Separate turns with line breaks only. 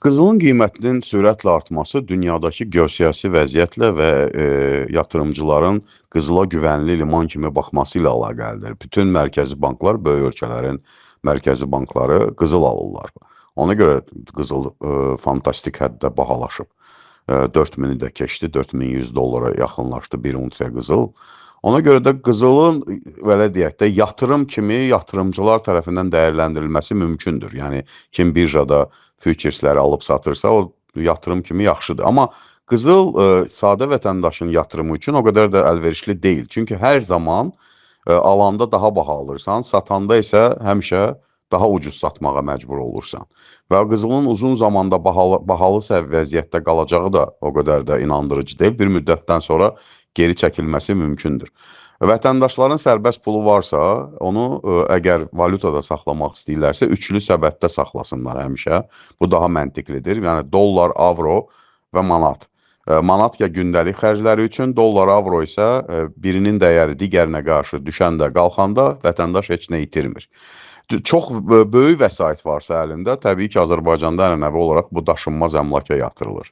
Qızılın qiymətinin sürətlə artması dünyadakı geosiyasi vəziyyətlə və yatırımcıların qızıla güvənli liman kimi baxması ilə əlaqəlidir. Bütün mərkəzi banklar, böyük ölkələrin mərkəzi bankları qızıl alırlar. Ona görə qızıl fantastik həddə bahalaşıb. 4000-i də keçdi, 4100 dollara yaxınlaşdı bir unsiya qızıl. Ona görə də qızılın, belə deyək də, yatırım kimi yatırımcılar tərəfindən dəyərləndirilməsi mümkündür. Yəni, kim birjada futuresləri alıb satırsa, o yatırım kimi yaxşıdır. Amma qızıl sadə vətəndaşın yatırımı üçün o qədər də əlverişli deyil. Çünki hər zaman alanda daha baha alırsan, satanda isə həmişə daha ucuz satmağa məcbur olursan. Və qızılın uzun zamanda bahalı vəziyyətdə qalacağı da o qədər də inandırıcı deyil. Bir müddətdən sonra geri çəkilməsi mümkündür. Vətəndaşların sərbəst pulu varsa, onu əgər valyutada saxlamaq istəyirlərsə, üçlü səbətdə saxlasınlar həmişə. Bu daha məntiqlidir. Yəni, dollar, avro və manat. Manat ya gündəlik xərcləri üçün, dollar, avro isə birinin dəyəri digərinə qarşı düşəndə, qalxanda vətəndaş heç nə itirmir. Çox böyük vəsait varsa əlində, təbii ki, Azərbaycanda ənənəvi olaraq bu daşınmaz əmlaka yatırılır.